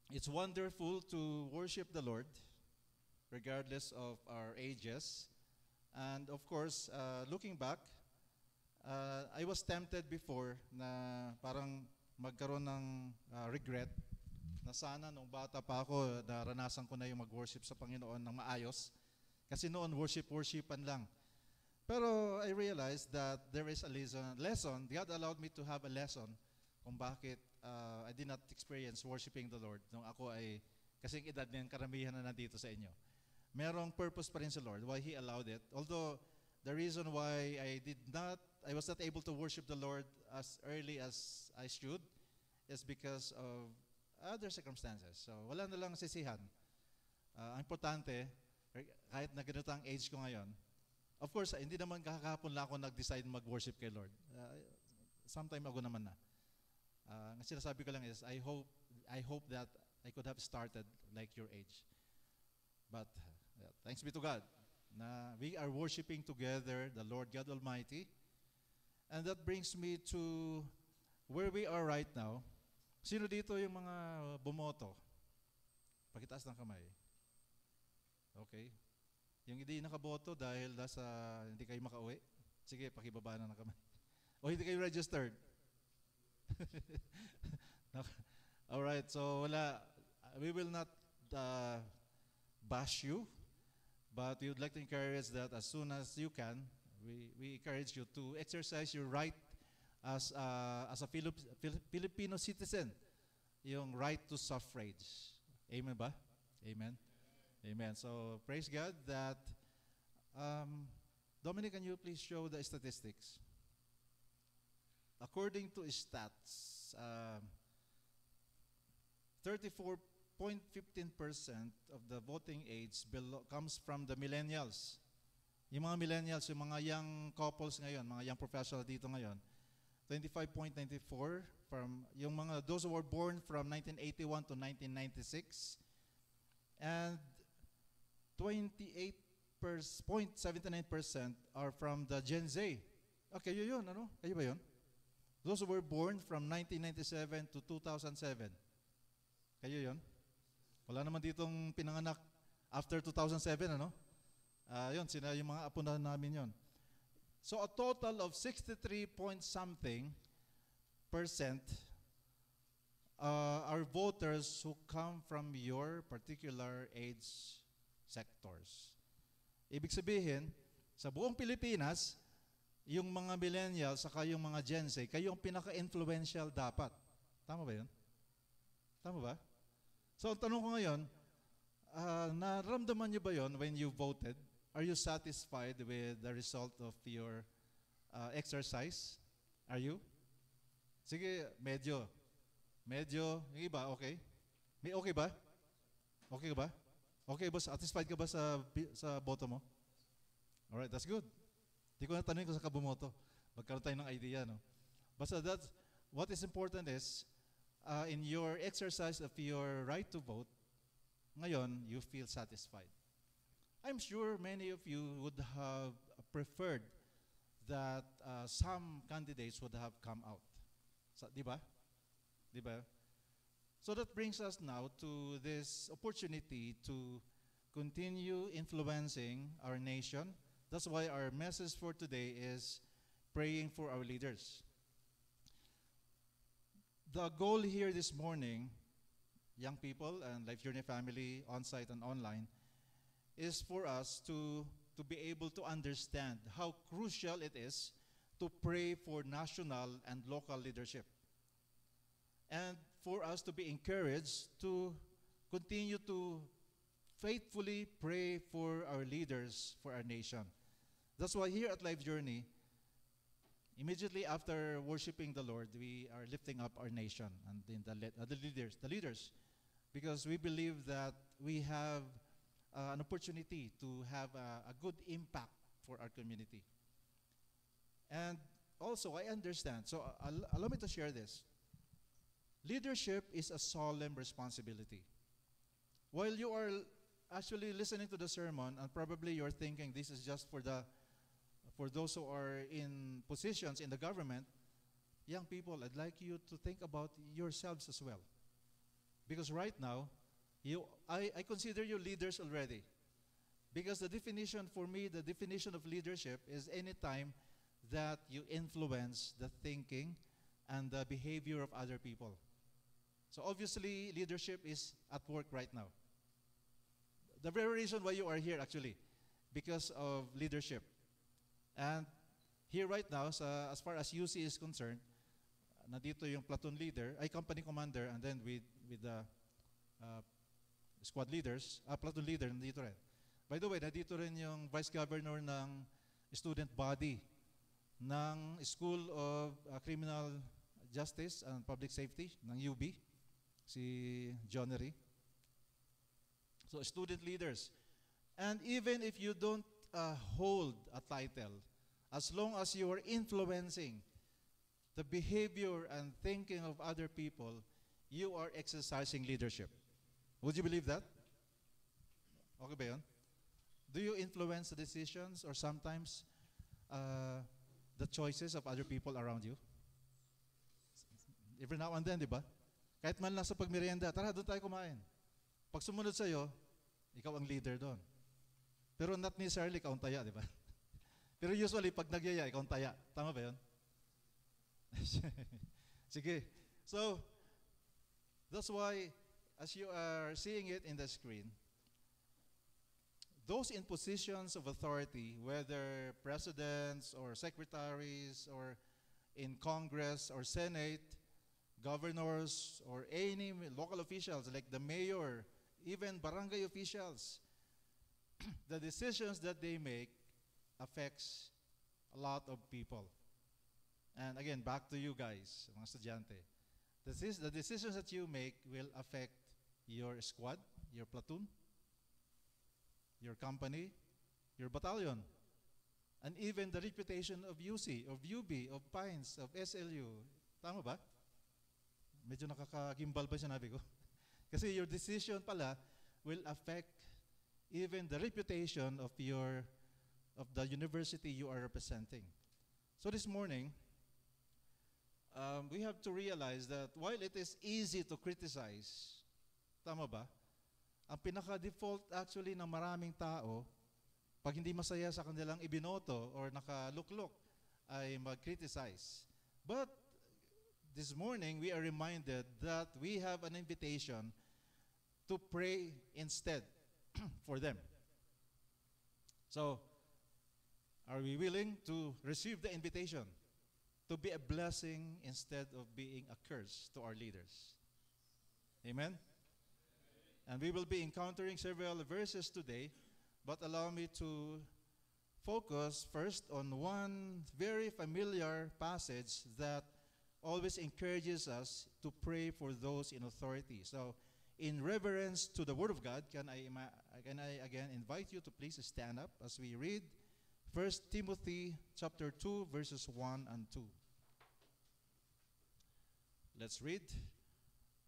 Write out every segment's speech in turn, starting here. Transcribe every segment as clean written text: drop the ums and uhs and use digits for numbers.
It's wonderful to worship the Lord regardless of our ages. And of course, looking back, I was tempted before na parang magkaroon ng regret na sana nung bata pa ako, naranasan ko na yung mag-worship sa Panginoon ng maayos. Kasi noon, worshipan lang. Pero I realized that there is a lesson. God allowed me to have a lesson kung bakit I did not experience worshiping the Lord nung ako ay kasing edad ng karamihan na nandito sa inyo. Merong purpose pa rin sa Lord why He allowed it. Although the reason why I was not able to worship the Lord as early as I should is because of other circumstances. So wala na lang sisihan. Ang importante, kahit na ganito ang age ko ngayon, of course, hindi naman kakahapon lang ako nag-decide mag-worship kay Lord. Sometime ago naman na. Ang sinasabi ko lang is, I hope that I could have started like your age. But thanks be to God na we are worshiping together the Lord God Almighty. And that brings me to where we are right now. Sino dito yung mga bumoto? Pakitaas ng kamay. Okay. Yung hindi nakaboto dahil hindi kayo makauwi, sige, pakibaba na ng kamay. O hindi kayo registered. Alright, so we will not bash you, but we would like to encourage that as soon as you can, we encourage you to exercise your right as a Filipino citizen, yung right to suffrage. Amen ba? Amen? Amen. So, praise God that, Dominic, can you please show the statistics? According to stats, 34.15% of the voting age comes from the millennials. Yung mga millennials, yung mga young couples ngayon, mga young professionals dito ngayon, 25.94 from those who were born from 1981 to 1996, and 28.79% are from the Gen Z. Okay, yun, ano? Kayo ba yun? Those who were born from 1997 to 2007. Kayo yun? Wala naman ditong pinanganak after 2007, ano? Yun, yung mga apo na namin yun. So a total of 63 point something percent are voters who come from your particular age sectors. Ibig sabihin, sa buong Pilipinas, yung mga millennials saka yung mga Gen Z, kayo yung pinaka-influential dapat. Tama ba yun? Tama ba? So, ang tanong ko ngayon, naramdaman niyo ba yun when you voted? Are you satisfied with the result of your exercise? Are you? Sige, medyo. Medyo. Yung iba, okay? May okay ba? Okay ba? Okay ba? Satisfied ka ba sa boto mo? Alright, that's good. Di ko na tanongin kung saan ka bumoto. Magkaroon tayo ng idea, no? Basta what is important is, in your exercise of your right to vote, ngayon, you feel satisfied. I'm sure many of you would have preferred that some candidates would have come out. Di ba? Di ba? So that brings us now to this opportunity to continue influencing our nation. That's why our message for today is praying for our leaders. The goal here this morning, young people and Life Journey family, on-site and online, is for us to be able to understand how crucial it is to pray for national and local leadership. And for us to be encouraged to continue to faithfully pray for our leaders, for our nation. That's why here at Life Journey, immediately after worshiping the Lord, we are lifting up our nation and the leaders, because we believe that we have an opportunity to have a good impact for our community. And also, I understand, so allow me to share this. Leadership is a solemn responsibility. While you are actually listening to the sermon, and probably you're thinking this is just for those who are in positions in the government, young people, I'd like you to think about yourselves as well. Because right now, I consider you leaders already. Because the definition for me, the definition of leadership is any time that you influence the thinking and the behavior of other people. So obviously, leadership is at work right now. The very reason why you are here actually, because of leadership. And here right now, as far as UC is concerned, nandito yung platoon leader, ay company commander, and then with the squad leaders, platoon leader, nandito rin. By the way, nandito rin yung vice governor ng student body ng School of Criminal Justice and Public Safety ng UB, si Jonery. So student leaders. And even if you don't hold a title, as long as you are influencing the behavior and thinking of other people, you are exercising leadership. Would you believe that? Okay ba yun? Do you influence the decisions or sometimes the choices of other people around you? Every now and then, di ba? Kahit man lang sa pagmerienda, tara, doon tayo kumain. Pag sumunod sa'yo, ikaw ang leader doon. Pero not necessarily ikaw ang taya, di ba? Pero usually, pag nagyaya, ikaw ang taya. Tama ba yun? Sige. So, that's why, as you are seeing it in the screen, those in positions of authority, whether presidents or secretaries or in Congress or Senate, governors or any local officials like the mayor, even barangay officials, the decisions that they make affects a lot of people. And again, back to you guys, mga estudyante. The decisions that you make will affect your squad, your platoon, your company, your battalion, and even the reputation of UC, of UB, of Pines, of SLU. Tama ba? Medyo nakakagimbal ba sinabi ko? Kasi your decision pala will affect even the reputation of the university you are representing. So this morning, we have to realize that while it is easy to criticize, tama ba? Ang pinaka-default actually ng maraming tao, pag hindi masaya sa kanilang ibinoto or nakaluklok, ay mag-criticize. But this morning, we are reminded that we have an invitation to pray instead for them. So, are we willing to receive the invitation to be a blessing instead of being a curse to our leaders? Amen? And we will be encountering several verses today, but allow me to focus first on one very familiar passage that always encourages us to pray for those in authority. So, in reverence to the Word of God, can I again invite you to please stand up as we read 1 Timothy chapter 2, verses 1 and 2. Let's read.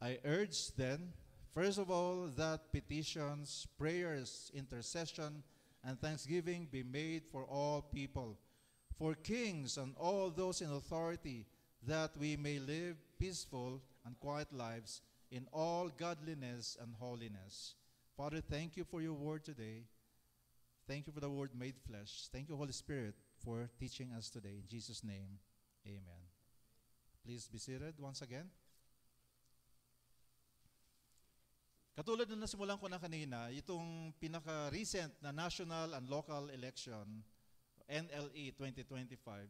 I urge then, first of all, that petitions, prayers, intercession, and thanksgiving be made for all people, for kings and all those in authority, that we may live peaceful and quiet lives in all godliness and holiness. Father, thank you for your word today. Thank you for the word made flesh. Thank you, Holy Spirit, for teaching us today. In Jesus' name, amen. Please be seated once again. Katulad na nasimulan ko na kanina, itong pinaka-recent na national and local election, NLE 2025,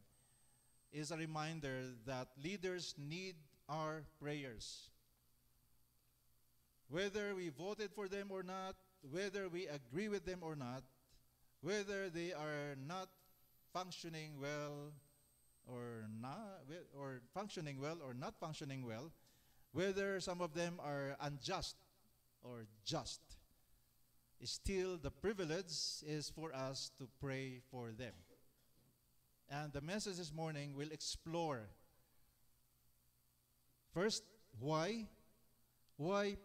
is a reminder that leaders need our prayers. Whether we voted for them or not, whether we agree with them or not, whether they are not functioning well or not, or functioning well or not functioning well, whether some of them are unjust or just, still the privilege is for us to pray for them. And the message this morning will explore first, why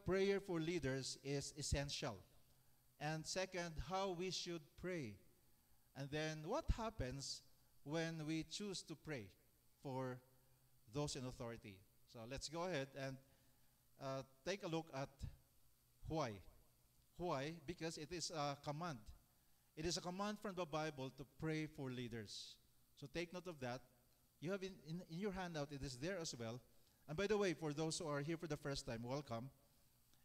prayer for leaders is essential. And second, how we should pray. And then what happens when we choose to pray for those in authority. So let's go ahead and take a look at why. Why? Because it is a command. It is a command from the Bible to pray for leaders. So take note of that. You have in your handout, it is there as well. And by the way, for those who are here for the first time, welcome.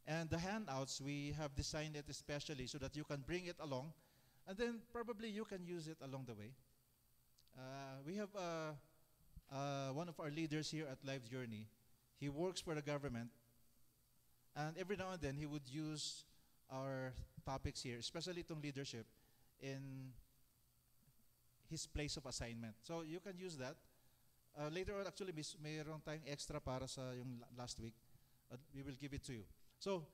And the handouts, we have designed it especially so that you can bring it along. And then probably you can use it along the way. We have one of our leaders here at Life Journey. He works for the government. And every now and then, he would use our topics here, especially itong leadership, in his place of assignment. So you can use that. Later on, actually, mayroon tayong extra para sa yung last week. We will give it to you. So,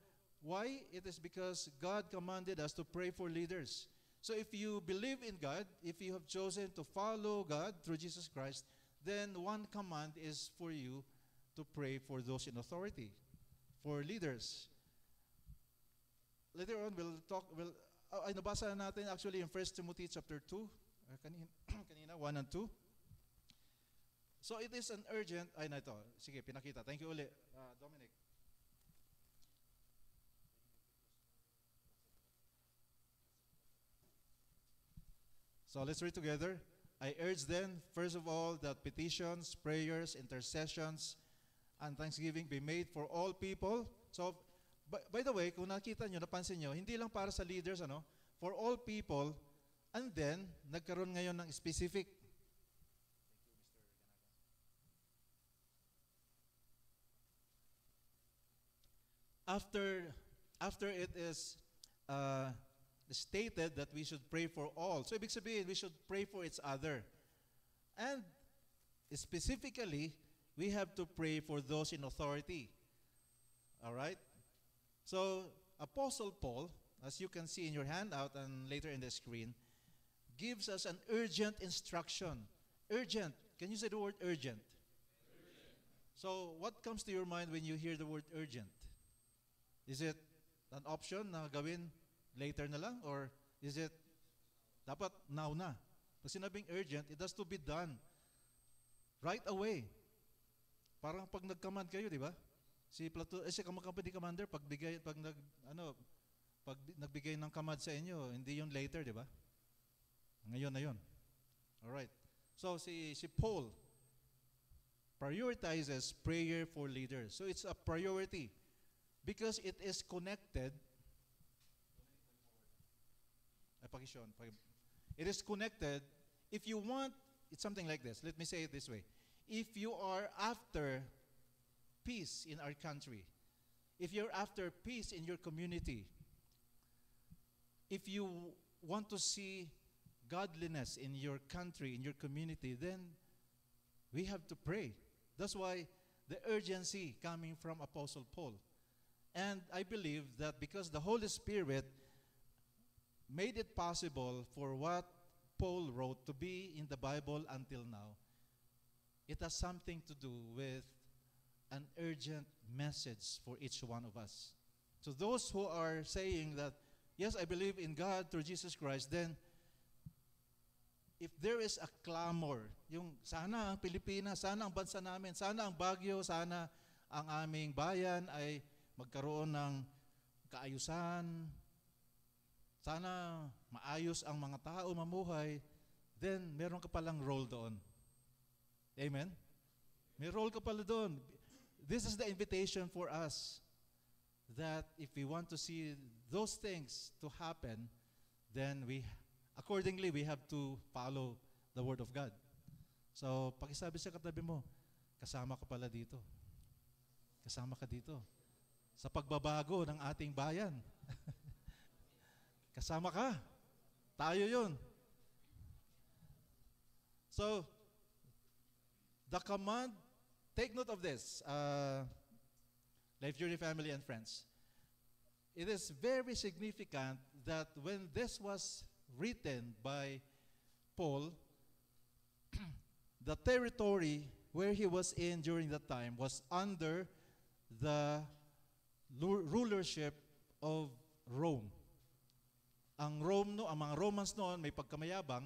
why? It is because God commanded us to pray for leaders. So if you believe in God, if you have chosen to follow God through Jesus Christ, then one command is for you to pray for those in authority, for leaders. Later on, we'll talk, ay nabasa natin actually in 1 Timothy chapter 2, kanina 1 and 2. So it is an urgent, ay na ito, sige, pinakita. Thank you uli, Dominic. So let's read together. I urge then, first of all, that petitions, prayers, intercessions, and thanksgiving be made for all people. So, by the way, kung nakita nyo, napansin nyo, hindi lang para sa leaders, for all people, and then, nagkaroon ngayon ng specific. After it is stated that we should pray for all. So, ibig sabihin, we should pray for each other. And specifically, we have to pray for those in authority. All right? So, Apostle Paul, as you can see in your handout and later in the screen, gives us an urgent instruction. Urgent. Can you say the word urgent? So, what comes to your mind when you hear the word urgent? Is it an option na gawin later na lang? Or is it dapat now na? Pag sinabing urgent, it has to be done right away. Parang pag nag-command kayo, di ba? Si company commander, pag nagbigay ng command sa inyo, hindi yun later, di ba? Ngayon na yun. Alright. So, si Paul prioritizes prayer for leaders. So, it's a priority because it is connected. It is connected. If you want, it's something like this. Let me say it this way. If you are after peace in our country, if you're after peace in your community, if you want to see godliness in your country, in your community, then we have to pray. That's why the urgency coming from Apostle Paul. And I believe that because the Holy Spirit made it possible for what Paul wrote to be in the Bible until now, it has something to do with an urgent message for each one of us. So those who are saying that, yes, I believe in God through Jesus Christ, then if there is a clamor, yung sana ang Pilipinas, sana ang bansa namin, sana ang Baguio, sana ang aming bayan ay magkaroon ng kaayusan, sana maayos ang mga tao mamuhay, then meron ka palang role doon. Amen? May role ka pala doon. This is the invitation for us that if we want to see those things to happen, then accordingly, we have to follow the Word of God. So, pakisabi sa katabi mo, kasama ka pala dito. Kasama ka dito. Sa pagbabago ng ating bayan. Kasama ka. Tayo yun. So, the command, take note of this, Life Journey family and friends. It is very significant that when this was written by Paul, the territory where he was in during that time was under the rulership of Rome. Ang mga Romans noon may pagkamayabang.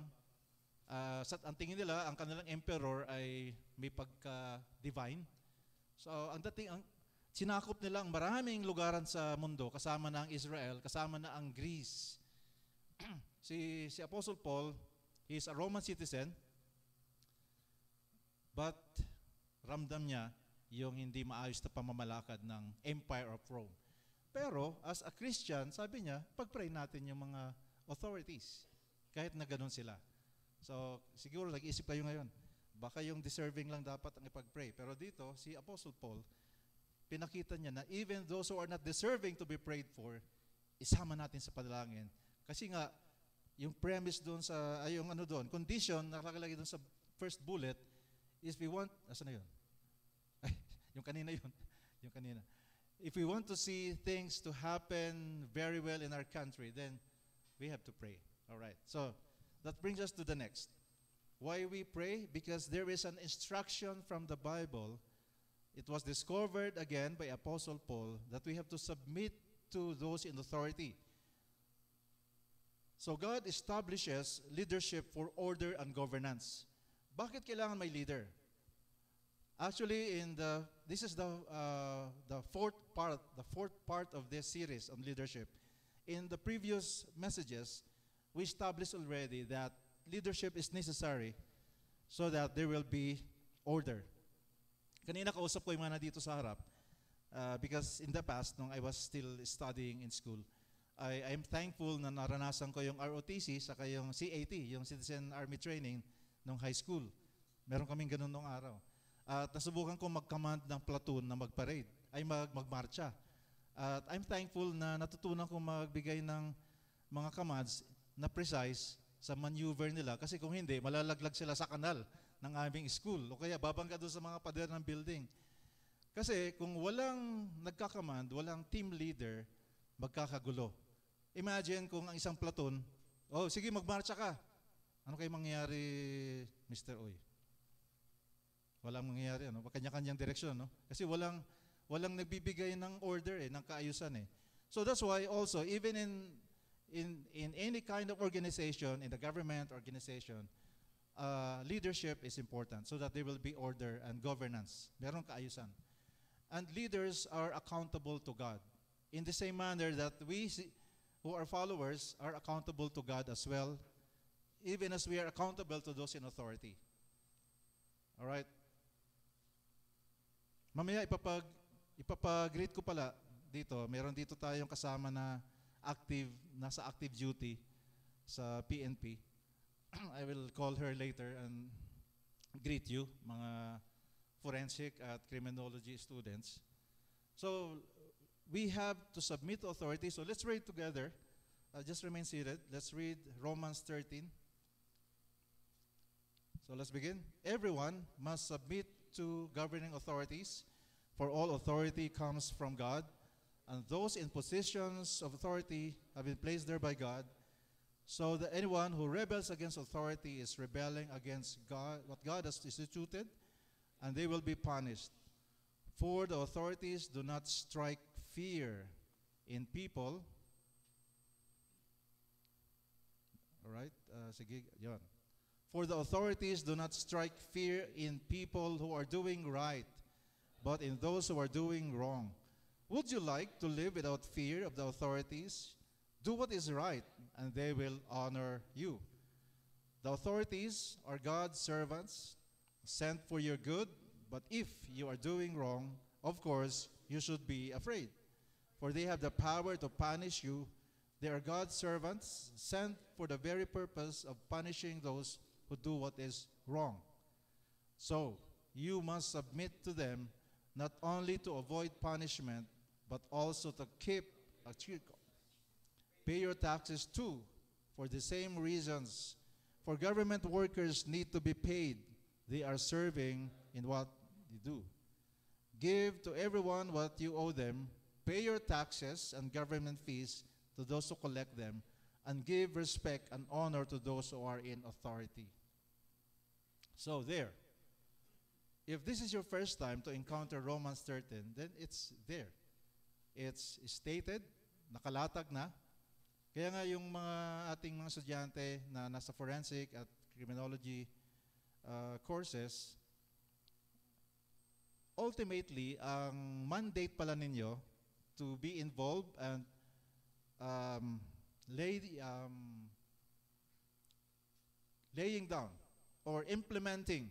Ang tingin nila, ang kanilang emperor ay may pagka-divine. So, sinakop nila ang maraming lugaran sa mundo, kasama na ang Israel, kasama na ang Greece. Si Apostle Paul, he is a Roman citizen, but ramdam niya yung hindi maayos na pamamalakad ng Empire of Rome. Pero as a Christian, sabi niya, pag-pray natin yung mga authorities, kahit na ganun sila. So siguro nag-isip kayo ngayon, baka yung deserving lang dapat ang ipag-pray. Pero dito, si Apostle Paul, pinakita niya na even those who are not deserving to be prayed for, isama natin sa panalangin. Kasi nga, yung premise doon sa, yung ano doon, condition, nakalagay doon sa first bullet, is we want, asa na yun? Ay, yung kanina yun. Yung kanina. If we want to see things to happen very well in our country, then we have to pray. All right. So, that brings us to the next. Why we pray? Because there is an instruction from the Bible. It was discovered again by Apostle Paul that we have to submit to those in authority. So God establishes leadership for order and governance. Bakit kailangan may leader? Actually, this is the fourth part of this series on leadership. In the previous messages, we established already that leadership is necessary so that there will be order. Kanina kausap ko yung mga dito sa harap because in the past, nung I was still studying in school, I'm thankful na naranasan ko yung ROTC saka yung CAT, yung Citizen Army Training nung high school. Meron kaming ganun nung araw. At nasubukan ko mag-command ng platoon na mag-parade, ay magmarcha. At I'm thankful na natutunan ko magbigay ng mga commands na precise sa maneuver nila kasi kung hindi, malalaglag sila sa kanal ng aming school o kaya babangga doon sa mga pader ng building. Kasi kung walang nagkakamand, walang team leader, magkakagulo. Imagine kung ang isang platoon, oh sige magmarcha ka. Ano kayo mangyayari, Mr. Oy? Walang mangyayari, ano? Kanya-kanyang direksyon, no? Kasi walang nagbibigay ng order, ng kaayusan, eh. So that's why also, even in any kind of organization, in the government organization, leadership is important so that there will be order and governance. Meron kaayusan. And leaders are accountable to God. In the same manner that we who are followers are accountable to God as well, even as we are accountable to those in authority. All right? Mamaya ipapag-greet ko pala dito. Meron dito tayong kasama na nasa active duty sa PNP. I will call her later and greet you, mga forensic at criminology students. So, we have to submit to authority. So, let's read together. Just remain seated. Let's read Romans 13. So, let's begin. Everyone must submit to governing authorities, for all authority comes from God, and those in positions of authority have been placed there by God, so that anyone who rebels against authority is rebelling against God, what God has instituted, and they will be punished. For the authorities do not strike fear in people. All right? Sige, yon. For the authorities do not strike fear in people who are doing right, but in those who are doing wrong. Would you like to live without fear of the authorities? Do what is right, and they will honor you. The authorities are God's servants, sent for your good, but if you are doing wrong, of course, you should be afraid, for they have the power to punish you. They are God's servants, sent for the very purpose of punishing those who do what is wrong. So, you must submit to them, not only to avoid punishment, but also to keep a circle. Pay your taxes too, for the same reasons. For government workers need to be paid. They are serving in what they do. Give to everyone what you owe them. Pay your taxes and government fees to those who collect them, and give respect and honor to those who are in authority. So there. If this is your first time to encounter Romans 13, then it's there. It's stated, nakalatag na. Kaya nga yung mga ating mga estudyante na nasa forensic at criminology courses, ultimately, ang mandate pala ninyo to be involved and um, lay, laying down or implementing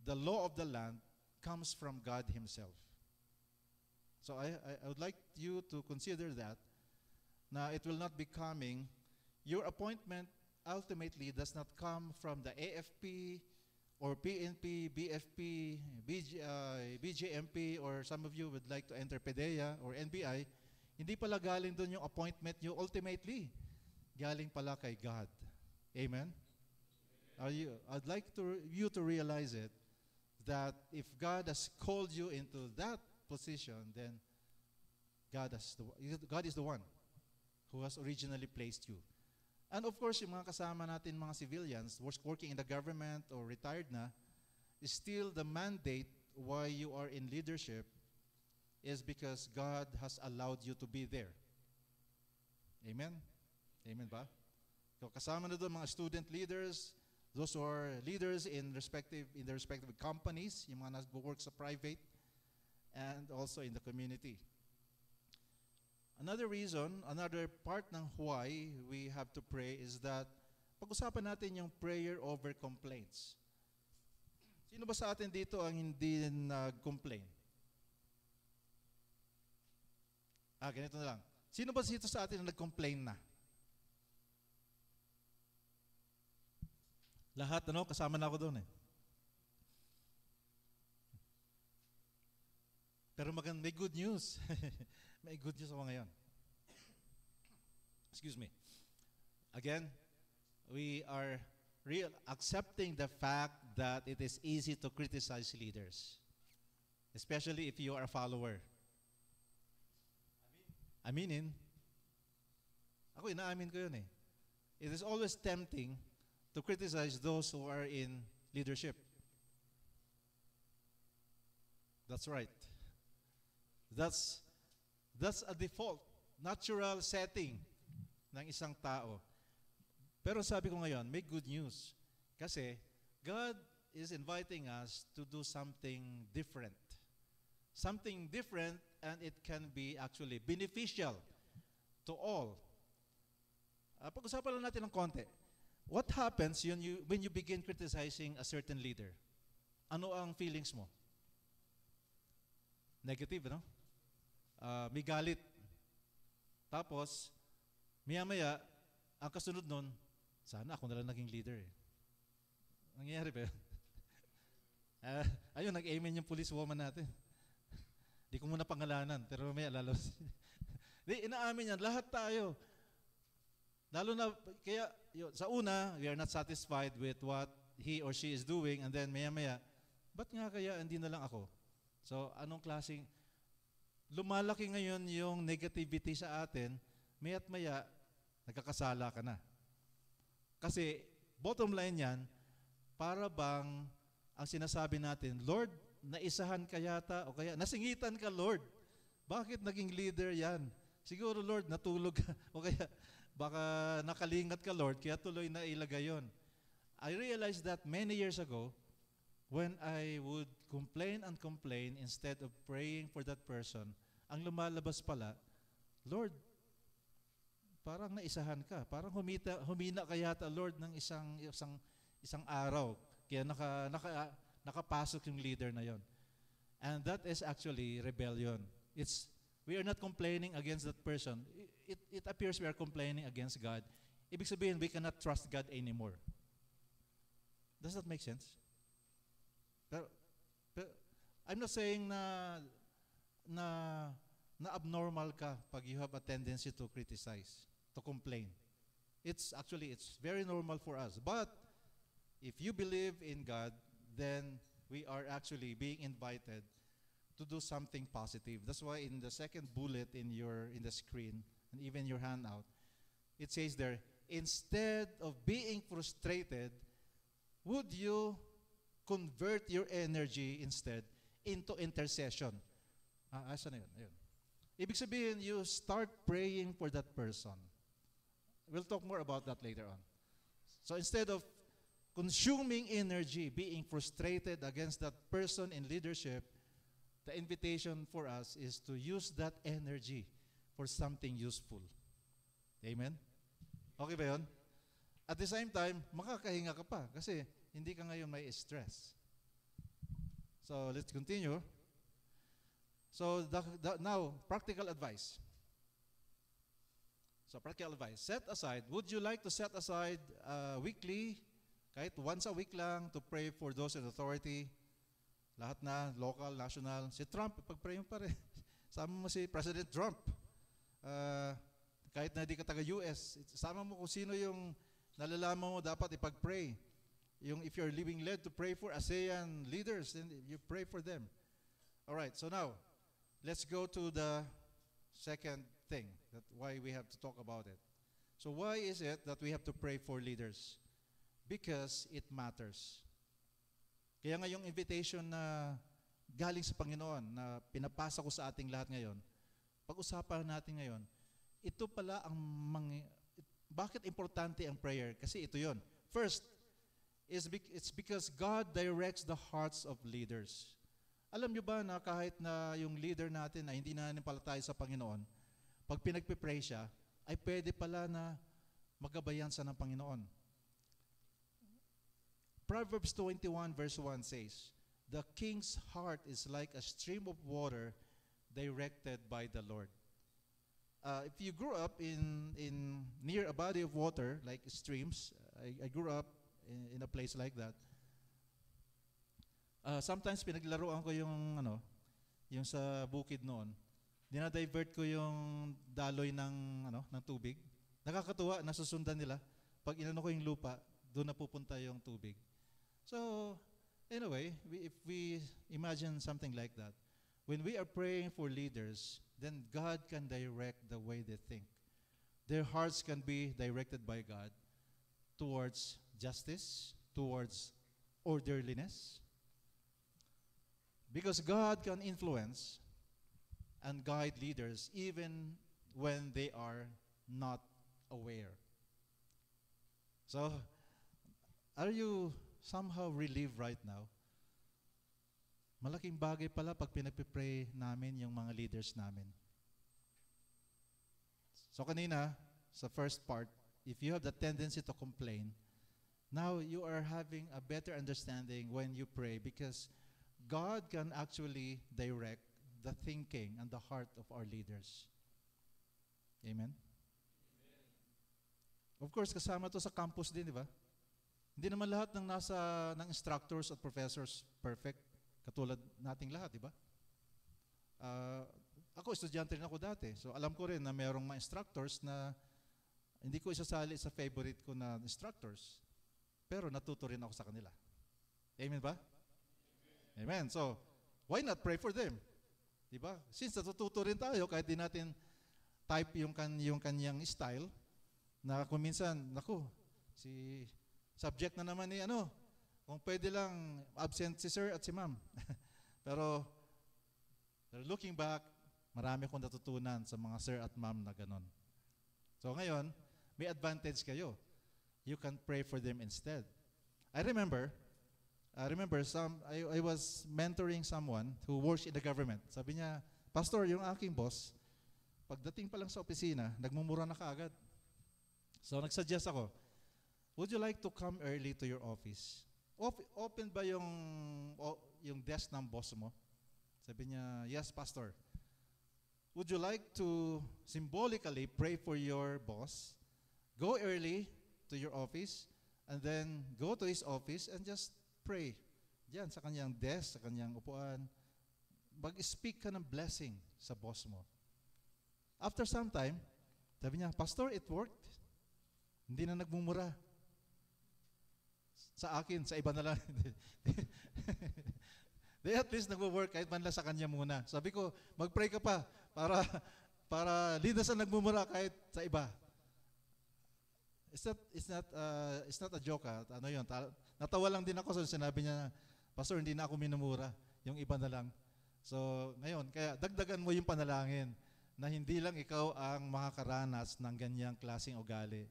the law of the land comes from God Himself. So I would like you to consider that. Now, it will not be coming. Your appointment ultimately does not come from the AFP or PNP, BFP, BJMP, or some of you would like to enter PDEA or NBI. Hindi pala galing doon yung appointment nyo ultimately. Galing pala kay God. Amen? I'd like you to realize it, that if God has called you into that position, then God is the one who has originally placed you. And of course, yung mga kasama natin, mga civilians, working in the government or retired na, is still the mandate why you are in leadership is because God has allowed you to be there. Amen? Amen ba? So kasama na doon mga student leaders, those who are leaders in the respective companies, yung mga nag-work sa private, and also in the community. Another reason, another part ng why we have to pray is that pag-usapan natin yung prayer over complaints. Sino ba sa atin dito ang hindi nag-complain? Ganito na lang. Sino ba dito sa atin ang nag-complain na? Lahat, kasama na ako doon eh. Pero may good news. May good news ako ngayon. Excuse me. Again, we are accepting the fact that it is easy to criticize leaders, especially if you are a follower. Aminin. Ako, inaamin ko yun eh. It is always tempting to criticize those who are in leadership. That's right. That's a default, natural setting ng isang tao. Pero sabi ko ngayon, may good news. Kasi God is inviting us to do something different. Something different, and it can be actually beneficial to all. Pag-usapan lang natin ng konti. What happens when you begin criticizing a certain leader? Ano ang feelings mo? Negative, no? May galit. Tapos, maya-maya, ang kasunod nun, sana ako na lang naging leader eh. Nangyayari ba yun? Ayun, nag-amen yung policewoman natin. Di ko muna pangalanan, pero may alalos. Di, inaamin yan, lahat tayo. Lalo na, kaya sa una, we are not satisfied with what he or she is doing, and then maya-maya, ba't nga kaya hindi na lang ako? So, anong klaseng, lumalaki ngayon yung negativity sa atin, maya't maya, nagkakasala ka na. Kasi, bottom line yan, para bang ang sinasabi natin, Lord, naisahan ka yata, o kaya nasingitan ka, Lord. Bakit naging leader yan? Siguro, Lord, natulog ka, o kaya baka nakalingat ka, Lord, kaya tuloy na ilagay yon. I realized that many years ago, when I would complain and complain instead of praying for that person, ang lumalabas pala, Lord, parang naisahan ka. Parang humina ka yata, Lord, ng isang araw. Kaya nakapasok yung leader na yon. And that is actually rebellion. We are not complaining against that person. It appears we are complaining against God. Ibig sabihin, we cannot trust God anymore. Does that make sense? Pero I'm not saying na abnormal ka pag you have a tendency to criticize, to complain. It's very normal for us. But if you believe in God, then we are actually being invited to do something positive. That's why in the second bullet in the screen and even your handout, it says there, instead of being frustrated, would you convert your energy instead into intercession? Asa na yun? Ayun. Ibig sabihin, you start praying for that person. We'll talk more about that later on. So instead of consuming energy, being frustrated against that person in leadership, the invitation for us is to use that energy for something useful. Amen? Okay ba yun? At the same time, makakahinga ka pa kasi hindi ka ngayon may stress. So, let's continue. So, now, practical advice. So, practical advice. Set aside. Would you like to set aside weekly, kahit once a week lang, to pray for those in authority? Lahat na, local, national. Si Trump, pag-pray mo pa rin. Sama mo si President Trump. Kahit na di ka taga-US, sama mo kung sino yung nalalaman mo dapat ipag-pray. Yung if you're being led to pray for ASEAN leaders, then you pray for them. All right, so now, let's go to the second thing, that why we have to talk about it. So why is it that we have to pray for leaders? Because it matters. Kaya nga yung invitation na galing sa Panginoon na pinapasa ko sa ating lahat ngayon, pag-usapan natin ngayon, ito pala ang bakit importante ang prayer? Kasi ito yon. First, it's because God directs the hearts of leaders. Alam nyo ba na kahit na yung leader natin ay hindi nananampalataya sa Panginoon, pag pinagpipray siya, ay pwede pala na magabayan sa ng Panginoon. Proverbs 21 verse 1 says, "The king's heart is like a stream of water directed by the Lord." If you grew up in near a body of water, like streams, I grew up in a place like that. Sometimes pinaglaruan ko yung sa bukid noon. Dinadivert ko yung daloy ng tubig. Nakakatuwa, nasusundan nila. Pag inano ko yung lupa, doon na pupunta yung tubig. So, anyway, if we imagine something like that, when we are praying for leaders, then God can direct the way they think. Their hearts can be directed by God towards justice, towards orderliness. Because God can influence and guide leaders even when they are not aware. So, are you somehow relieved right now? Malaking bagay pala pag pinagpipray namin yung mga leaders namin. So kanina, sa first part, if you have the tendency to complain, now you are having a better understanding when you pray because God can actually direct the thinking and the heart of our leaders. Amen? Of course, kasama to sa campus din, di ba? Hindi naman lahat ng instructors at professors perfect. Katulad nating lahat, di ba? Ako, estudyante rin ako dati. So, alam ko rin na mayroong mga instructors na hindi ko isasali sa favorite ko na instructors. Pero natuto rin ako sa kanila. Amen ba? Amen. So, why not pray for them? Di ba? Since natututo rin tayo, kahit di natin type yung kanyang style, na kung minsan, si subject na naman ni kung pwede lang, absent si sir at si ma'am. Pero looking back, marami akong natutunan sa mga sir at ma'am na ganon. So ngayon, may advantage kayo. You can pray for them instead. I remember I was mentoring someone who works in the government. Sabi niya, "Pastor, yung aking boss, pagdating pa lang sa opisina, nagmumura na kaagad." So nagsuggest ako, "Would you like to come early to your office?" Open ba yung desk ng boss mo? Sabi niya, "Yes, Pastor." "Would you like to symbolically pray for your boss? Go early to your office and then go to his office and just pray. Diyan sa kanyang desk, sa kanyang upuan. Mag-speak ka ng blessing sa boss mo." After some time, sabi niya, "Pastor, it worked. Hindi na nagmumura. Sa akin, sa iba na lang." They at least nagwo-work kahit man lang sa kanya muna. Sabi ko, mag-pray ka pa para linas ang nagmumura kahit sa iba. It's not a joke. Natawa lang din ako sa sinabi niya, "Pastor, hindi na ako minumura, yung iba na lang." So, ngayon, kaya dagdagan mo yung panalangin na hindi lang ikaw ang makakaranas ng ganyang klaseng ugali.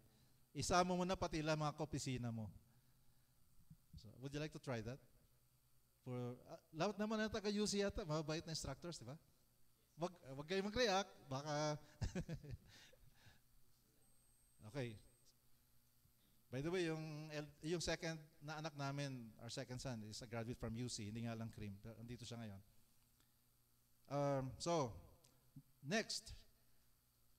Isama mo na pati lang mga kaopisina mo. So, would you like to try that? for, lahat naman na taga-UC yata, mabait na instructors, di ba? Wag kayo mag-react, baka, okay. By the way, yung second na anak namin, our second son, is a graduate from UC, hindi nga lang cream, pero andito siya ngayon. So, next,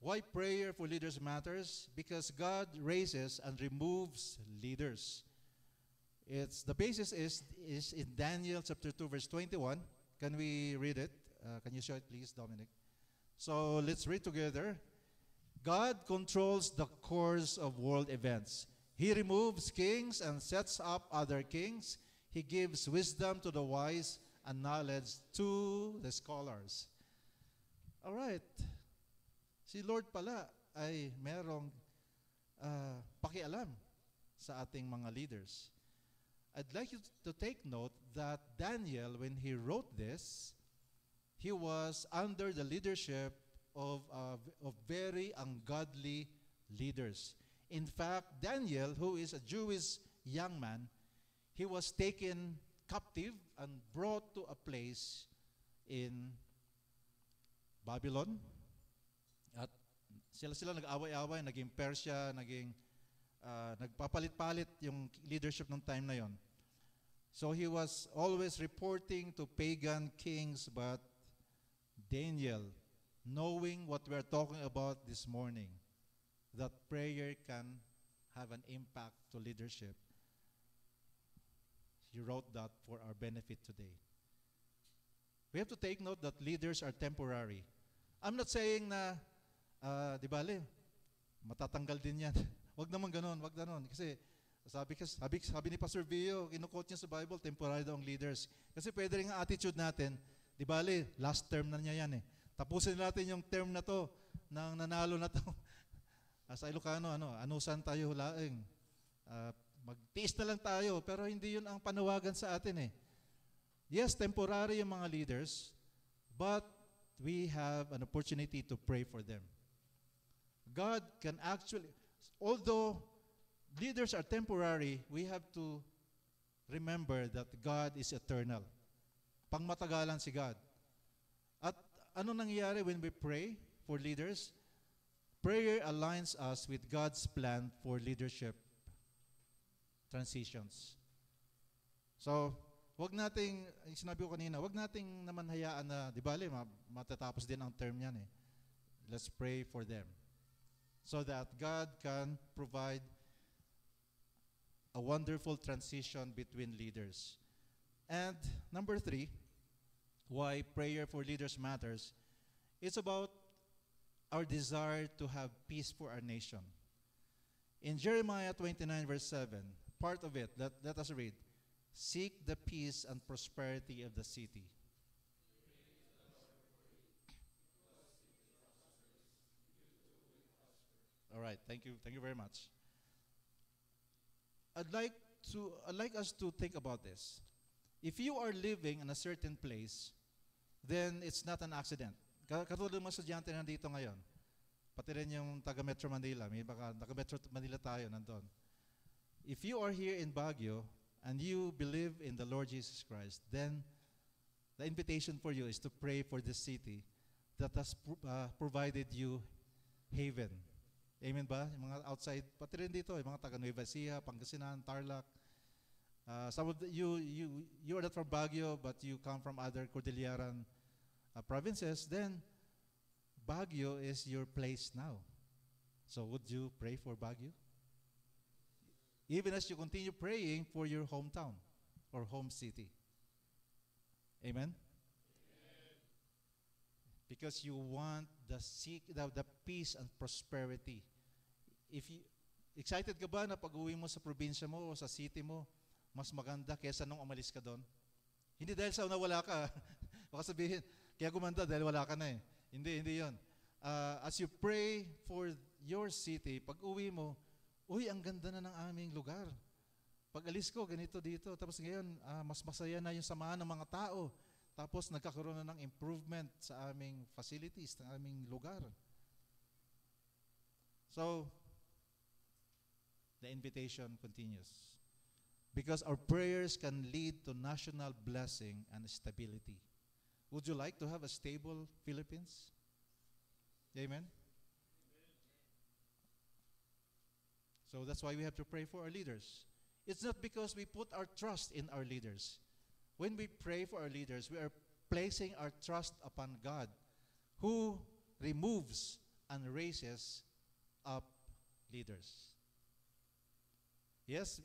why prayer for leaders matters? Because God raises and removes leaders. The basis is in Daniel chapter 2 verse 21. Can we read it? Can you show it please, Dominic? So let's read together. God controls the course of world events. He removes kings and sets up other kings. He gives wisdom to the wise and knowledge to the scholars. All right. Si Lord pala ay merong pakialam sa ating mga leaders. I'd like you to take note that Daniel, when he wrote this, he was under the leadership of very ungodly leaders. In fact, Daniel, who is a Jewish young man, he was taken captive and brought to a place in Babylon. At sila nag-away-away, naging Persia, nagpapalit-palit yung leadership ng time na yon. So he was always reporting to pagan kings, but Daniel, knowing what we are talking about this morning, that prayer can have an impact to leadership, he wrote that for our benefit today. We have to take note that leaders are temporary. I'm not saying na, di bale, matatanggal din yan. Wag naman ganon. Kasi sabi ni Pastor Vio, kinuquote niya sa Bible, temporary daw ang leaders. Kasi pwede rin ang attitude natin, di bale, last term na niya yan eh. Tapusin natin yung term na to, nang nanalo na to. Sa Ilocano, anusan tayo hulaing. Magtiis na lang tayo, pero hindi yun ang panawagan sa atin eh. Yes, temporary yung mga leaders, but we have an opportunity to pray for them. God can actually, although leaders are temporary, we have to remember that God is eternal. Pangmatagalan si God. At ano nangyayari when we pray for leaders? Prayer aligns us with God's plan for leadership transitions. So, wag nating, sinabi ko kanina, wag nating naman hayaan na, di bale, matatapos din ang term yan eh. Let's pray for them. So that God can provide a wonderful transition between leaders. And number 3, why prayer for leaders matters, it's about our desire to have peace for our nation. In Jeremiah 29 verse 7, part of it, let us read. Seek the peace and prosperity of the city. All right, thank you very much. I'd like us to think about this. If you are living in a certain place, then it's not an accident. Katulad ng mga estudyante nandito ngayon, pati rin yung taga Metro Manila, may baka taga Metro Manila tayo nandun. If you are here in Baguio and you believe in the Lord Jesus Christ, then the invitation for you is to pray for the city that has provided you haven. Amen ba? Yung mga outside, pati rin dito, yung mga taga Nueva Ecija, Pangasinan, Tarlac. Some of you are not from Baguio, but you come from other Cordilleran provinces, then Baguio is your place now. So would you pray for Baguio? Even as you continue praying for your hometown or home city. Amen? Because you want the peace and prosperity. If you excited ka ba na pag-uwi mo sa probinsya mo o sa city mo, mas maganda kaysa nung umalis ka doon? Hindi dahil sa nawala ka. Baka sabihin, kaya gumanda dahil wala ka na eh. Hindi yun. As you pray for your city, pag uwi mo, uy, ang ganda na ng aming lugar. Pag alis ko, ganito dito. Tapos ngayon, mas masaya na yung samahan ng mga tao. Tapos nagkakaroon na ng improvement sa aming facilities, sa aming lugar. So, the invitation continues. because our prayers can lead to national blessing and stability. Would you like to have a stable Philippines? Amen? So that's why we have to pray for our leaders. It's not because we put our trust in our leaders. When we pray for our leaders, we are placing our trust upon God, who removes and raises up leaders. Yes,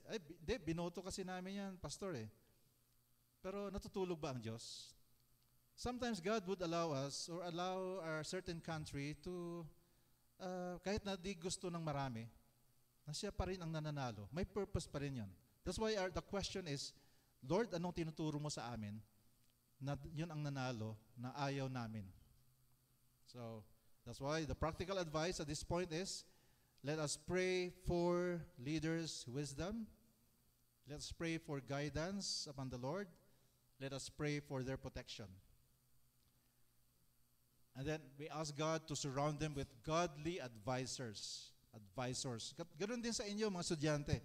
binoto kasi namin yan, pastor eh. Pero natutulog ba ang Diyos? Sometimes God would allow us or allow our certain country to, kahit na di gusto ng marami, na siya pa rin ang nananalo. May purpose pa rin yan. That's why the question is, Lord, anong tinuturo mo sa amin na yun ang nanalo na ayaw namin? So, that's why the practical advice at this point is, let us pray for leaders' wisdom. Let us pray for guidance upon the Lord. Let us pray for their protection. And then we ask God to surround them with godly advisors. Ganoon din sa inyo, mga estudyante.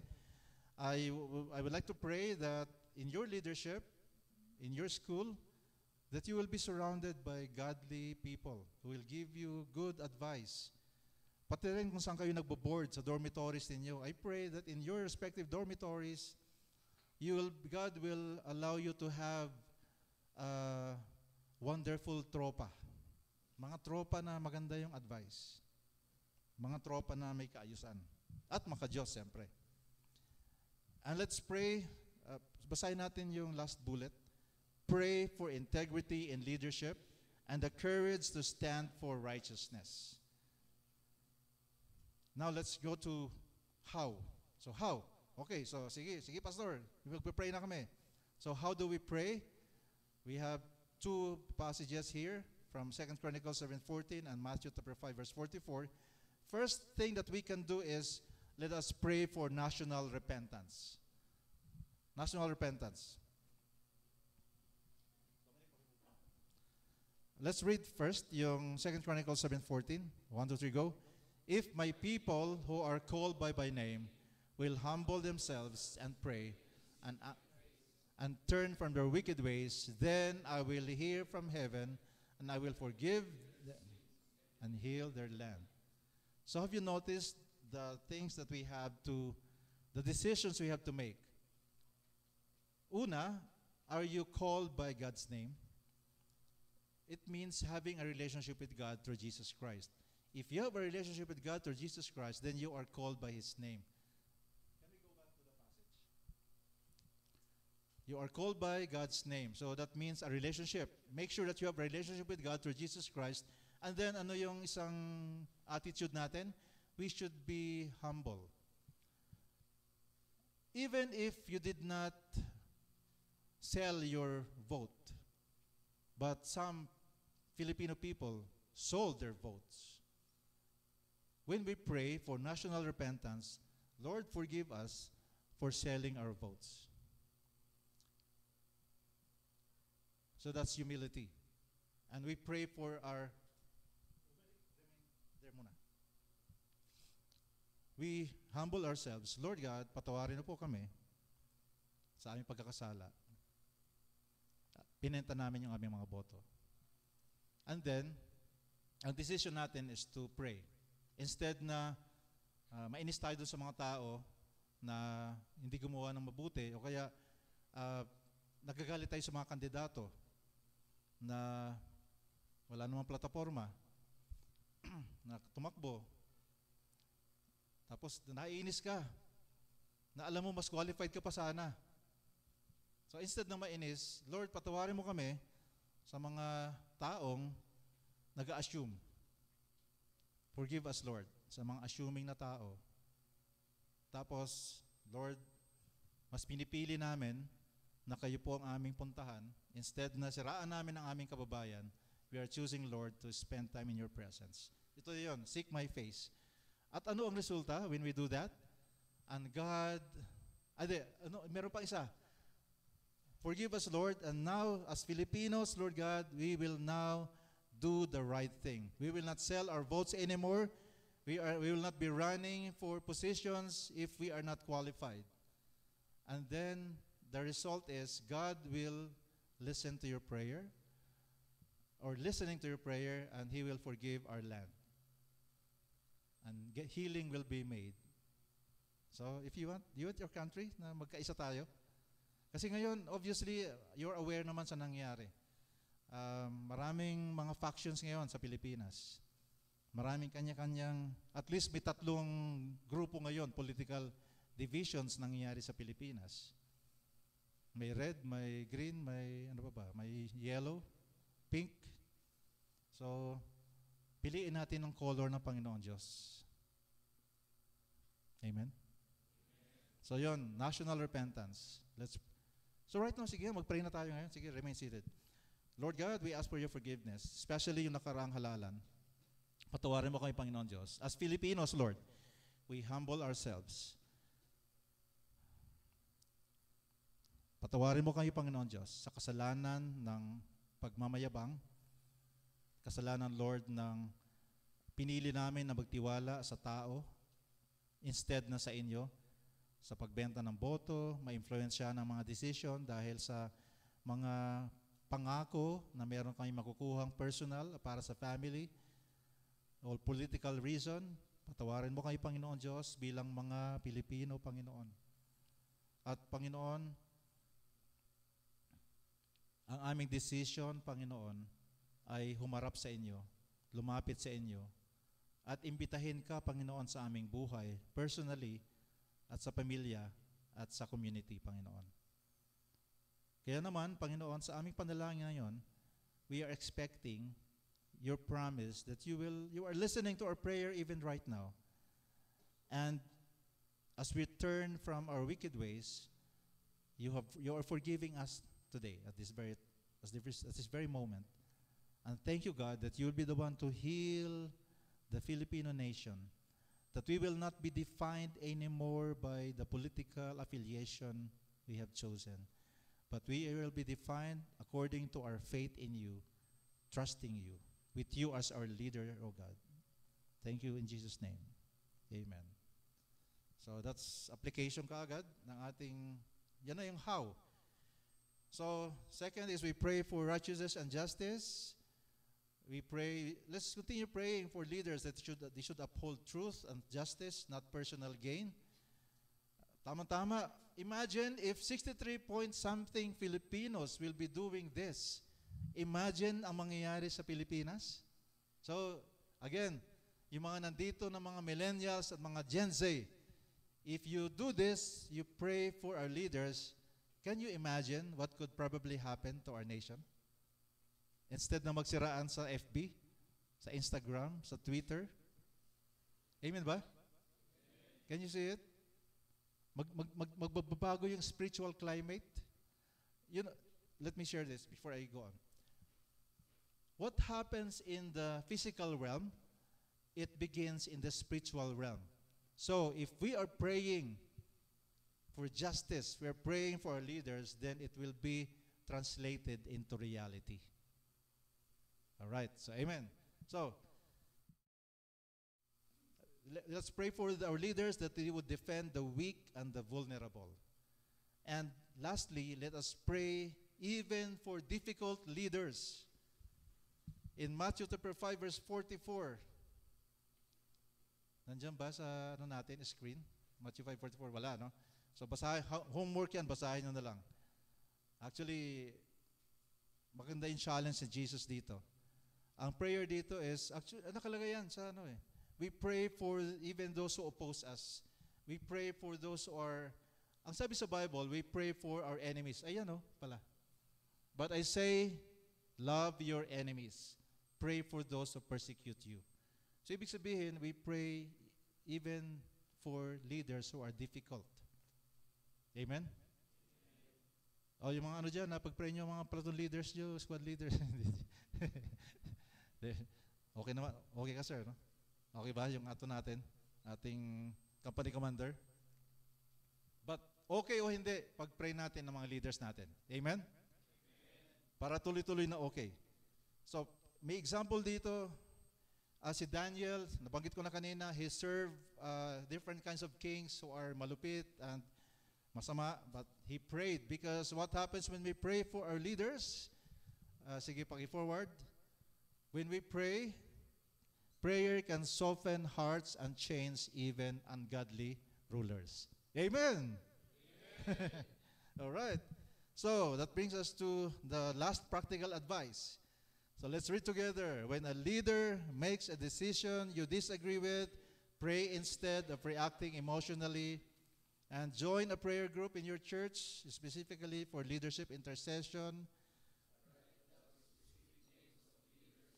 I would like to pray that in your leadership, in your school, that you will be surrounded by godly people who will give you good advice. Pati rin kung saan kayo nagbo-board sa dormitories ninyo, I pray that in your respective dormitories, God will allow you to have wonderful tropa. Mga tropa na maganda yung advice. Mga tropa na may kaayusan. At maka-Diyos, siyempre. And let's pray. Basahin natin yung last bullet. Pray for integrity in leadership and the courage to stand for righteousness. Now let's go to how. So how? Okay, so sige pastor. Magpe-pray na kami. So how do we pray? We have two passages here from 2 Chronicles 7:14 and Matthew chapter 5 verse 44. First thing that we can do is let us pray for national repentance. National repentance. Let's read first yung 2 Chronicles 7:14. 1, 2, 3, go. If my people who are called by my name will humble themselves and pray and turn from their wicked ways, then I will hear from heaven and I will forgive them and heal their land. So have you noticed the things that we have to, the decisions we have to make? Una, are you called by God's name? It means having a relationship with God through Jesus Christ. If you have a relationship with God through Jesus Christ, then you are called by His name. Can we go back to the passage? You are called by God's name. So that means a relationship. Make sure that you have a relationship with God through Jesus Christ. And then ano yung isang attitude natin? We should be humble. Even if you did not sell your vote, but some Filipino people sold their votes. When we pray for national repentance, Lord, forgive us for selling our votes. So that's humility. And we pray for our... We humble ourselves. Lord God, patawarin na po kami sa aming pagkakasala. Pinenta namin yung aming mga boto. And then, ang decision natin is to pray. Instead na mainis tayo dun sa mga tao na hindi gumawa ng mabuti o kaya nagagalit tayo sa mga kandidato na wala namang plataforma na tumakbo. Tapos naiinis ka na alam mo mas qualified ka pa sana. So instead na mainis, Lord, patawarin mo kami sa mga taong nag-a-assume. Forgive us, Lord, sa mga assuming na tao. Tapos, Lord, mas pinipili namin na kayo po ang aming puntahan. Instead na siraan namin ang aming kababayan, we are choosing, Lord, to spend time in your presence. Ito yun, seek my face. At ano ang resulta when we do that? And God, meron pa isa. Forgive us, Lord, and now as Filipinos, Lord God, we will now do the right thing. We will not sell our votes anymore. We will not be running for positions if we are not qualified. And then the result is God will listen to your prayer, or listening to your prayer, and He will forgive our land. And healing will be made. So if you want your country na magkaisa tayo. Kasi ngayon, obviously, you're aware naman sa nangyari. Maraming mga factions ngayon sa Pilipinas. Maraming kanya-kanyang, at least may 3 grupo ngayon, political divisions nangyayari sa Pilipinas. May red, may green, may ano pa ba? May yellow, pink. So, piliin natin ang color ng Panginoon Diyos. Amen? So yon, national repentance. So right now, sige, mag-pray na tayo ngayon. Sige, remain seated. Lord God, we ask for your forgiveness, especially yung nakaraang halalan. Patawarin mo kami, Panginoon Diyos. As Filipinos, Lord, we humble ourselves. Patawarin mo kami, Panginoon Diyos, sa kasalanan ng pagmamayabang, kasalanan, Lord, ng pinili namin na magtiwala sa tao instead na sa inyo, sa pagbenta ng boto, ma-influensya ng mga decision dahil sa mga pangako na meron kami makukuhang personal para sa family o political reason. Patawarin mo kami, Panginoon Diyos, bilang mga Pilipino, Panginoon. At Panginoon, ang aming decision, Panginoon, ay humarap sa inyo, lumapit sa inyo, at imbitahin ka, Panginoon, sa aming buhay, personally, at sa pamilya, at sa community, Panginoon. Kaya naman, Panginoon, sa aming panalangin ngayon, we are expecting your promise that you are listening to our prayer even right now. And as we turn from our wicked ways, you are forgiving us today at this very moment. And thank you, God, that you will be the one to heal the Filipino nation, that we will not be defined anymore by the political affiliation we have chosen, but we will be defined according to our faith in you, trusting you, with you as our leader, O God. Thank you in Jesus' name. Amen. So that's application kaagad ng ating, yan na yung how. So second is we pray for righteousness and justice. We pray, let's continue praying for leaders that they should uphold truth and justice, not personal gain. Tama-tama. Imagine if 63-point-something Filipinos will be doing this. Imagine ang mangyayari sa Pilipinas. So, again, yung mga nandito na mga millennials at mga Gen Z, if you do this, you pray for our leaders, can you imagine what could probably happen to our nation? Instead na magsiraan sa FB, sa Instagram, sa Twitter. Amen ba? Can you see it? Magbabago yung spiritual climate. You know, let me share this before I go on. What happens in the physical realm, it begins in the spiritual realm. So if we are praying for justice, we are praying for our leaders, then it will be translated into reality. All right, so amen. So, let's pray for our leaders that they would defend the weak and the vulnerable. And lastly, let us pray even for difficult leaders. In Matthew chapter 5 verse 44. Nandiyan ba sa screen? Matthew 5:44, wala, no? So basahin, homework yan, basahin nyo na lang. Actually, maganda yung challenge ni Jesus dito. Ang prayer dito is, actually, nakalagay yan sa we pray for even those who oppose us. We pray for those who are, ang sabi sa Bible, we pray for our enemies. Ayan pala. But I say, love your enemies. Pray for those who persecute you. So ibig sabihin, we pray even for leaders who are difficult. Amen? O yung mga dyan, pag-pray nyo mga platoon leaders nyo, squad leaders. Okay naman. Okay ka, sir, no? Okay ba yung natin? Ating company commander? But okay o hindi, pag-pray natin ng mga leaders natin. Amen? Para tuloy-tuloy na okay. So, may example dito, si Daniel, nabanggit ko na kanina, he served different kinds of kings who are malupit, and Masama, but he prayed because what happens when we pray for our leaders? Sige, paki-forward. When we pray, prayer can soften hearts and change even ungodly rulers. Amen. All right. So that brings us to the last practical advice. So let's read together. When a leader makes a decision you disagree with, pray instead of reacting emotionally, and join a prayer group in your church, specifically for leadership intercession,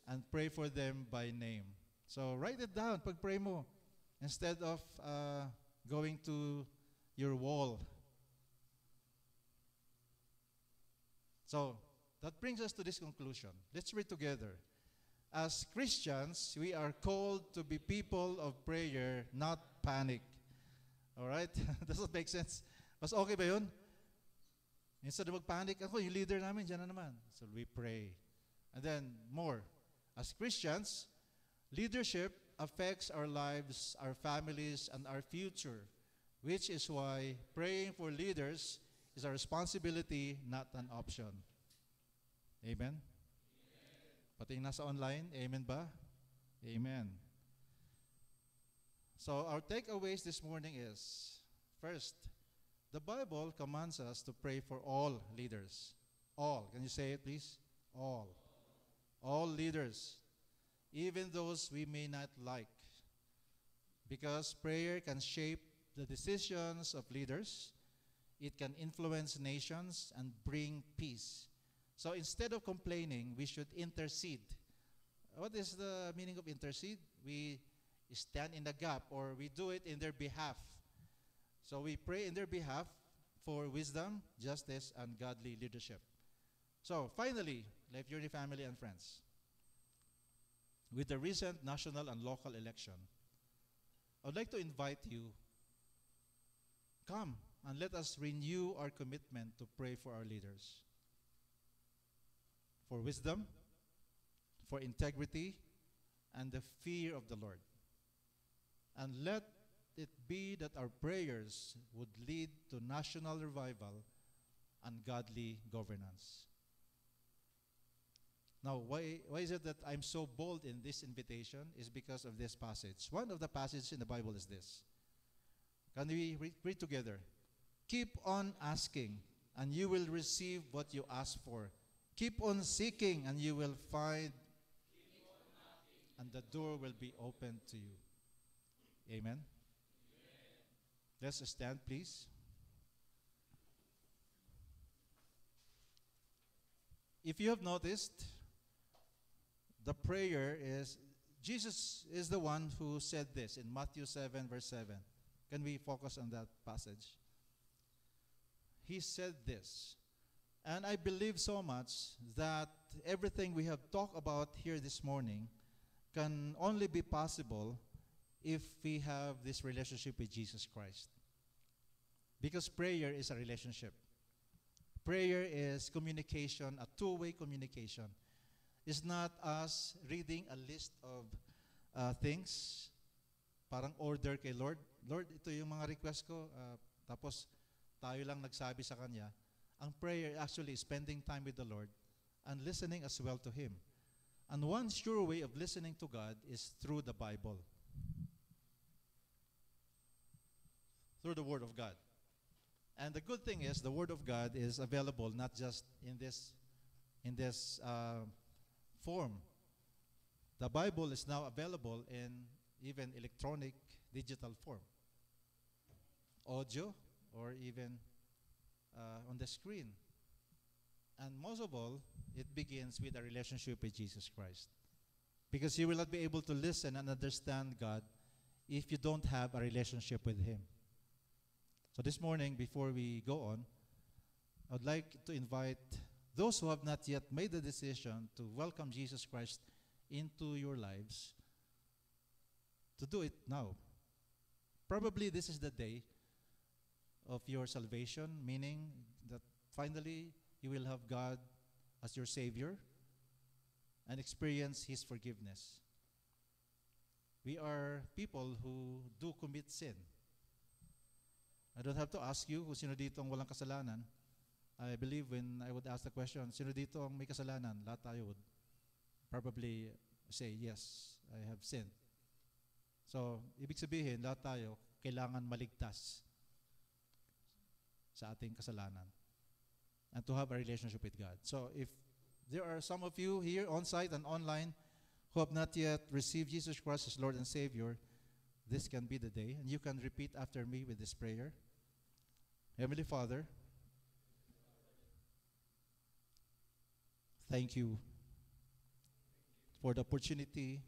and pray for them by name. So write it down pag pray mo instead of going to your wall. So that brings us to this conclusion. Let's read together. As Christians, we are called to be people of prayer, not panic. All right? Does that make sense? Mas okay ba yun? Instead of mag-panic, ako, yung leader namin, dyan na naman. So we pray. And then more. As Christians, leadership affects our lives, our families, and our future, which is why praying for leaders is a responsibility, not an option. Amen? Pati yung nasa online, amen ba? Amen. So our takeaways this morning is, first, the Bible commands us to pray for all leaders. All. Can you say it, please? All. All leaders. Even those we may not like. Because prayer can shape the decisions of leaders. It can influence nations and bring peace. So instead of complaining, we should intercede. What is the meaning of intercede? We stand in the gap, or we do it in their behalf. So we pray in their behalf for wisdom, justice, and godly leadership. So finally, Life Journey family and friends, with the recent national and local election, I would like to invite you, come and let us renew our commitment to pray for our leaders. For wisdom, for integrity, and the fear of the Lord. And let it be that our prayers would lead to national revival and godly governance. Now, why is it that I'm so bold in this invitation? Is because of this passage. One of the passages in the Bible is this. Can we read together? Keep on asking, and you will receive what you ask for. Keep on seeking, and you will find, and the door will be opened to you. Amen? Amen. Let's stand, please. If you have noticed, the prayer is, Jesus is the one who said this in Matthew 7, verse 7. Can we focus on that passage? He said this. And I believe so much that everything we have talked about here this morning can only be possible if we have this relationship with Jesus Christ. Because prayer is a relationship. Prayer is communication, a two-way communication. It's not us reading a list of things, parang order kay Lord. Lord, ito yung mga request ko, tapos tayo lang nagsabi sa Kanya. Ang prayer actually is spending time with the Lord and listening as well to Him. And one sure way of listening to God is through the Bible. Through the Word of God. And the good thing is, the Word of God is available not just in this form. The Bible is now available in even electronic, digital form. Audio, or even on the screen. And most of all, it begins with a relationship with Jesus Christ. Because you will not be able to listen and understand God if you don't have a relationship with Him. So this morning, before we go on, I would like to invite those who have not yet made the decision to welcome Jesus Christ into your lives to do it now. Probably this is the day of your salvation, meaning that finally you will have God as your Savior and experience His forgiveness. We are people who do commit sin. I don't have to ask you kung sino dito ang walang kasalanan. I believe when I would ask the question, sino dito ang may kasalanan? Lahat tayo would probably say, yes, I have sinned. So, ibig sabihin, lahat tayo kailangan maligtas sa ating kasalanan and to have a relationship with God. So, if there are some of you here on-site and online who have not yet received Jesus Christ as Lord and Savior, this can be the day. And you can repeat after me with this prayer. Heavenly Father, thank you for the opportunity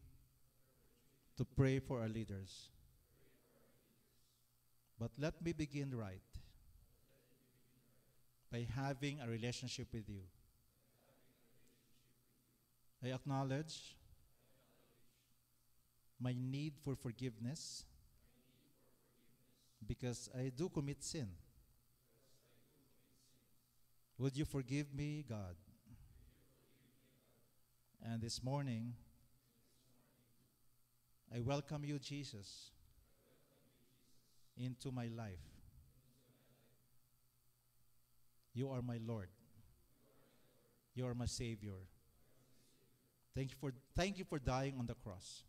to pray for our leaders. But let me begin right by having a relationship with you. I acknowledge my need for forgiveness because I do commit sin. Would you forgive me, God? And this morning, I welcome you, Jesus, into my life. You are my Lord. You are my Savior. Thank you for dying on the cross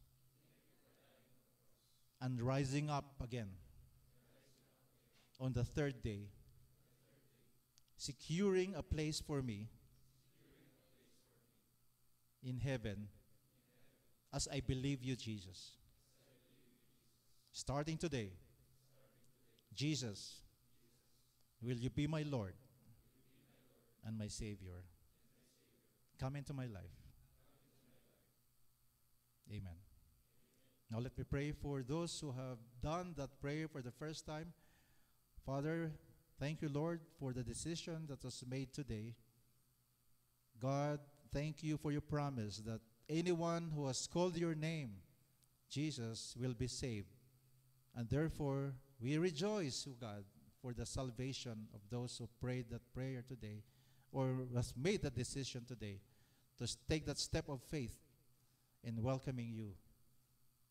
and rising up again on the third day, securing a place for me in heaven as I believe you, Jesus. Starting today, Jesus, will you be my Lord and my Savior? Come into my life. Amen. Now let me pray for those who have done that prayer for the first time. Father, thank you, Lord, for the decision that was made today. God, thank you for your promise that anyone who has called your name, Jesus, will be saved. And therefore, we rejoice, O God, for the salvation of those who prayed that prayer today or has made that decision today to take that step of faith in welcoming you.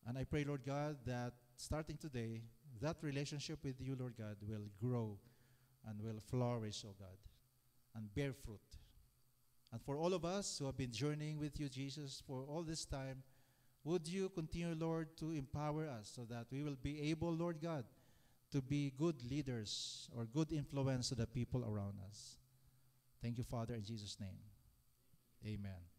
And I pray, Lord God, that starting today, that relationship with you, Lord God, will grow and will flourish, O God, and bear fruit. And for all of us who have been journeying with you, Jesus, for all this time, would you continue, Lord, to empower us so that we will be able, Lord God, to be good leaders or good influence to the people around us. Thank you, Father, in Jesus' name. Amen.